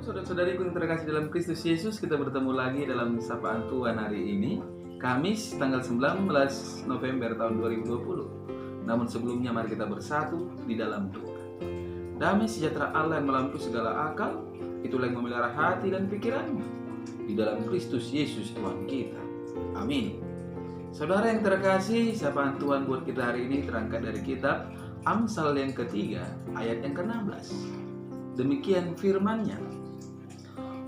saudara-saudariku yang terkasih dalam Kristus Yesus, kita bertemu lagi dalam Sapaan Tuhan hari ini, Kamis tanggal 19 November tahun 2020. Namun sebelumnya mari kita bersatu di dalam Tuhan. Damai sejahtera Allah yang melampaui segala akal, itulah yang memelihara hati dan pikiranmu di dalam Kristus Yesus Tuhan kita. Amin. Saudara yang terkasih, Sapaan Tuhan buat kita hari ini terangkat dari kitab Amsal yang ketiga, ayat yang ke-16. Demikian firman-Nya.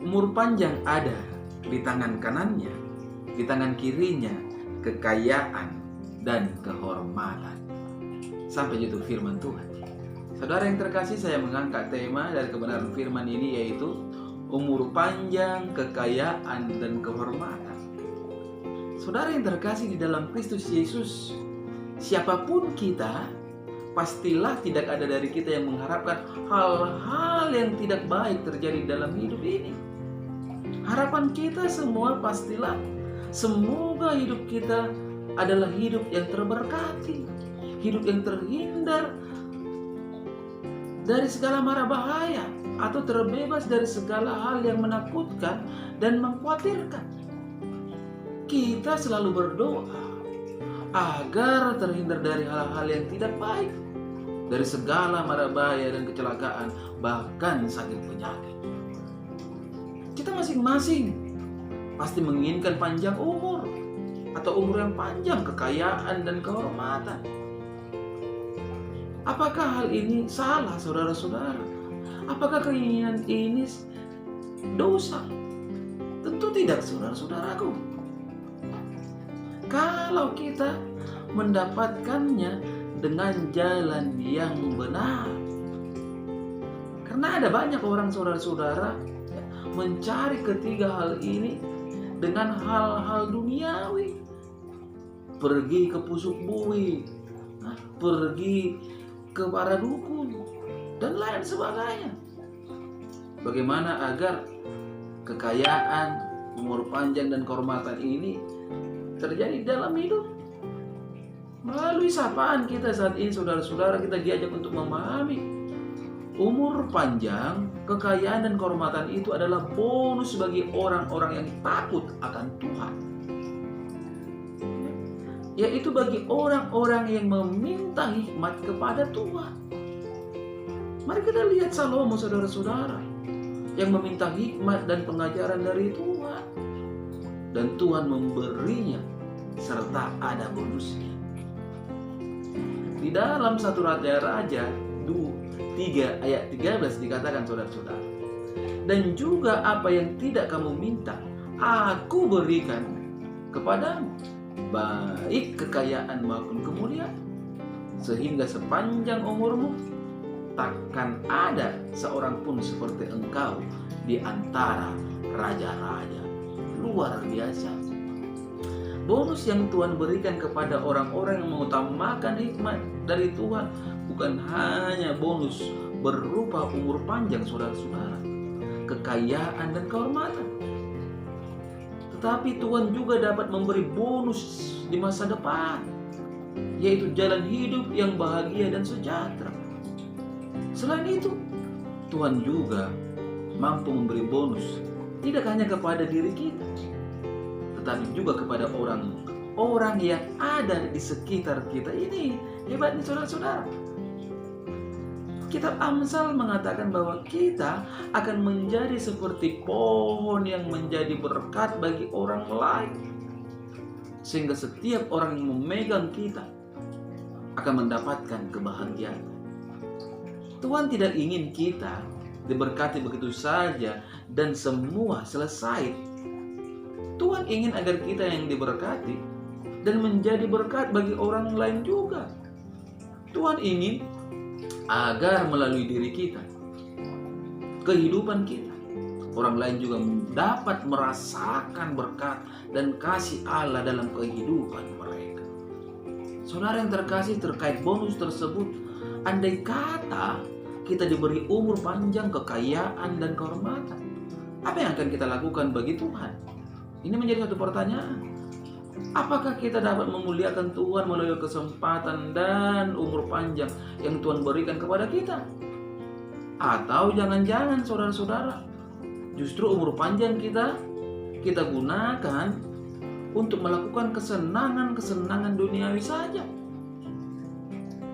Umur panjang ada di tangan kanannya, di tangan kirinya kekayaan dan kehormatan. Sampai itu firman Tuhan. Saudara yang terkasih, saya mengangkat tema dari kebenaran firman ini, yaitu umur panjang, kekayaan, dan kehormatan. Saudara yang terkasih di dalam Kristus Yesus, siapapun kita, pastilah tidak ada dari kita yang mengharapkan hal-hal yang tidak baik terjadi dalam hidup ini. Harapan kita semua pastilah semoga hidup kita adalah hidup yang terberkati, hidup yang terhindar dari segala mara bahaya atau terbebas dari segala hal yang menakutkan dan mengkhawatirkan. Kita selalu berdoa agar terhindar dari hal-hal yang tidak baik, dari segala mara bahaya dan kecelakaan, bahkan sakit penyakit. Kita masing-masing pasti menginginkan panjang umur, atau umur yang panjang, kekayaan dan kehormatan. Apakah hal ini salah, saudara-saudara? Apakah keinginan ini dosa? Tentu tidak, saudara-saudaraku. Kalau kita mendapatkannya dengan jalan yang benar. Karena ada banyak orang, saudara-saudara, mencari ketiga hal ini dengan hal-hal duniawi. Pergi ke pusuk bui, pergi ke para dukun, dan lain sebagainya. Bagaimana agar kekayaan, umur panjang, dan kehormatan ini terjadi dalam hidup? Melalui sapaan kita saat ini, saudara-saudara, kita diajak untuk memahami umur panjang, kekayaan, dan kehormatan itu adalah bonus bagi orang-orang yang takut akan Tuhan, yaitu bagi orang-orang yang meminta hikmat kepada Tuhan. Mari kita lihat Salomo, saudara-saudara, yang meminta hikmat dan pengajaran dari Tuhan, dan Tuhan memberinya serta ada bonusnya. Di dalam 1 Raja 3 ayat 13 dikatakan, saudara-saudara, dan juga apa yang tidak kamu minta, aku berikan kepadamu, baik kekayaan maupun kemuliaan, sehingga sepanjang umurmu takkan ada seorang pun seperti engkau di antara raja-raja. Luar biasa. Bonus yang Tuhan berikan kepada orang-orang yang mengutamakan hikmat dari Tuhan bukan hanya bonus berupa umur panjang, saudara-saudara, kekayaan dan kehormatan, tetapi Tuhan juga dapat memberi bonus di masa depan, yaitu jalan hidup yang bahagia dan sejahtera. Selain itu, Tuhan juga mampu memberi bonus tidak hanya kepada diri kita, tetapi juga kepada orang-orang yang ada di sekitar kita. Ini hebatnya, saudara-saudara. Kitab Amsal mengatakan bahwa kita akan menjadi seperti pohon yang menjadi berkat bagi orang lain, sehingga setiap orang yang memegang kita akan mendapatkan kebahagiaan. Tuhan tidak ingin kita diberkati begitu saja dan semua selesai. Tuhan ingin agar kita yang diberkati dan menjadi berkat bagi orang lain juga. Tuhan ingin agar melalui diri kita, kehidupan kita, orang lain juga dapat merasakan berkat dan kasih Allah dalam kehidupan mereka. Saudara yang terkasih, terkait bonus tersebut, andai kata kita diberi umur panjang, kekayaan, dan kehormatan, apa yang akan kita lakukan bagi Tuhan? Ini menjadi satu pertanyaan. Apakah kita dapat memuliakan Tuhan melalui kesempatan dan umur panjang yang Tuhan berikan kepada kita? Atau jangan-jangan, saudara-saudara, Justru umur panjang kita gunakan untuk melakukan kesenangan duniawi saja.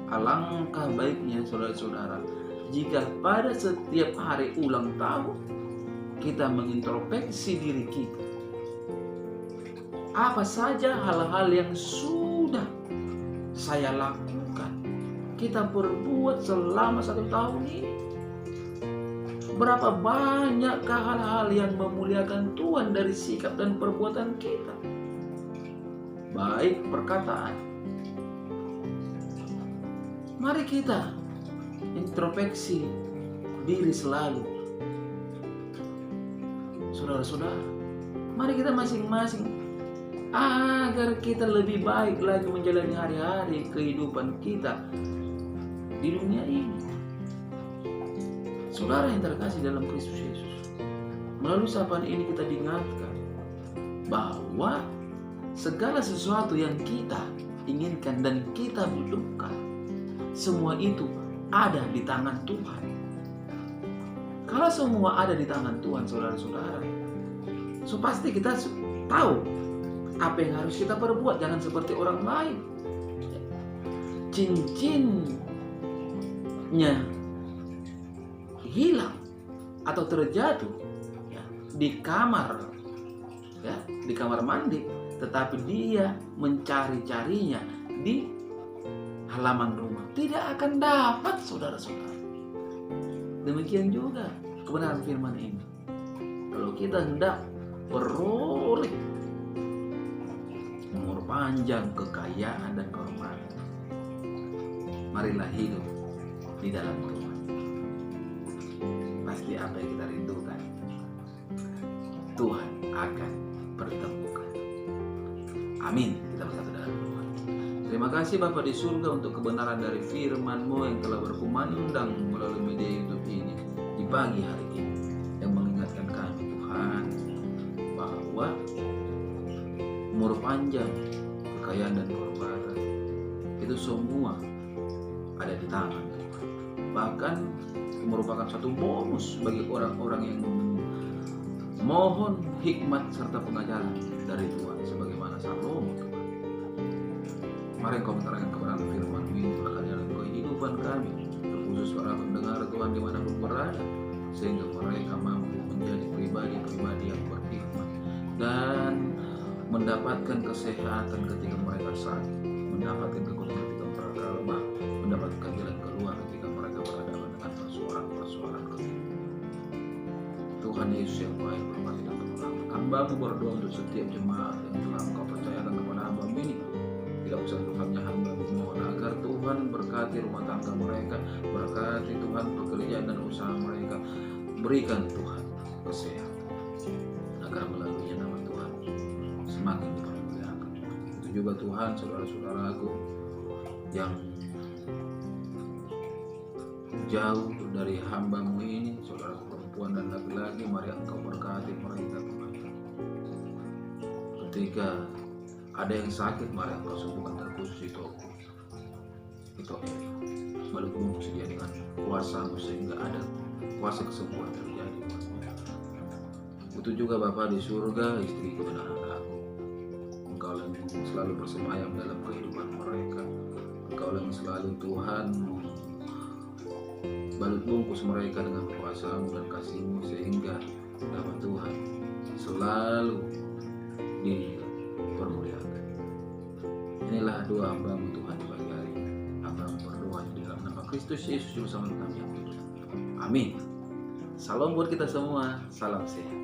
Alangkah baiknya saudara-saudara, jika pada setiap hari ulang tahun kita mengintrospeksi diri kita. Apa saja hal-hal yang sudah saya lakukan, kita perbuat selama 1 tahun ini. Berapa banyakkah hal-hal yang memuliakan Tuhan dari sikap dan perbuatan kita, baik perkataan. Mari kita introspeksi diri selalu. Saudara-saudara, mari kita masing-masing agar kita lebih baik lagi menjalani hari-hari kehidupan kita di dunia ini. Saudara yang terkasih dalam Kristus Yesus, melalui sapaan ini kita diingatkan bahwa segala sesuatu yang kita inginkan dan kita butuhkan, semua itu ada di tangan Tuhan. Kalau semua ada di tangan Tuhan, saudara-saudara, so pasti kita tahu apa yang harus kita perbuat. Jangan seperti orang lain, cincinnya hilang atau terjatuh di kamar mandi, tetapi dia mencari-carinya di halaman rumah, tidak akan dapat, saudara-saudara. Demikian juga kebenaran firman ini. Kalau kita hendak beroleh umur panjang, kekayaan dan kehormatan, marilah hidup di dalam Tuhan. Pasti apa yang kita rindukan, Tuhan akan pertemukan. Amin. Kita bersatu dalam Tuhan. Terima kasih Bapa di surga untuk kebenaran dari firman-Mu yang telah berkumandang melalui media YouTube ini di pagi hari ini, yang mengingatkan kami Tuhan bahwa umur panjang, kekayaan dan kehormatan itu semua ada di tangan Tuhan. Bahkan merupakan satu bonus bagi orang-orang yang mohon hikmat serta pengajaran dari Tuhan, sebagaimana Salomo Tuhan. Mari Engkau menerangkan kebenaran firman-Mu ini dalam kehidupan kami, terkhusus para pendengar Tuhan dimanapun berada, sehingga mereka mampu menjadi pribadi-pribadi yang berhikmat dan mendapatkan kesehatan ketika mereka sakit, mendapatkan kekuatan ketika mereka lemah, mendapatkan jalan keluar ketika mereka berhadapan dengan persoalan-persoalan kehidupan. Tuhan Yesus yang baik, berkati dan penolong. Hamba-Mu berdoa untuk setiap jemaat yang telah Engkau percayakan kepada hamba-Mu ini. Tidak usah Tuhannya hamba memohon agar Tuhan berkati rumah tangga mereka, berkati Tuhan pekerjaan dan usaha mereka, berikan Tuhan kesehatan, agar melalui nama Tuhan semakin dipermuliakan. Itu juga Tuhan saudara-saudaraku yang jauh dari hamba-Mu ini, saudara perempuan dan laki-laki, mari Engkau berkati mereka Tuhan. Ketika ada yang sakit, mari Engkau sembuhkan, terkhusus itu balik bungkus dia dengan kuasa-Mu sehingga ada kuasa kesembuhan terjadi. Itu juga Bapa di surga, istriku dan anak-anakku, Engkau yang selalu bersemayam dalam kehidupan mereka. Engkau yang selalu Tuhan balut bungkus mereka dengan kuasa-Mu dan kasih-Mu, sehingga dapat Tuhan selalu dipermuliakan. Inilah doa hamba-Mu Tuhan di pagi hari ini. Hamba-Mu berdoa di dalam nama Kristus Yesus bersama kami. Amin. Salam buat kita semua. Salam sehat.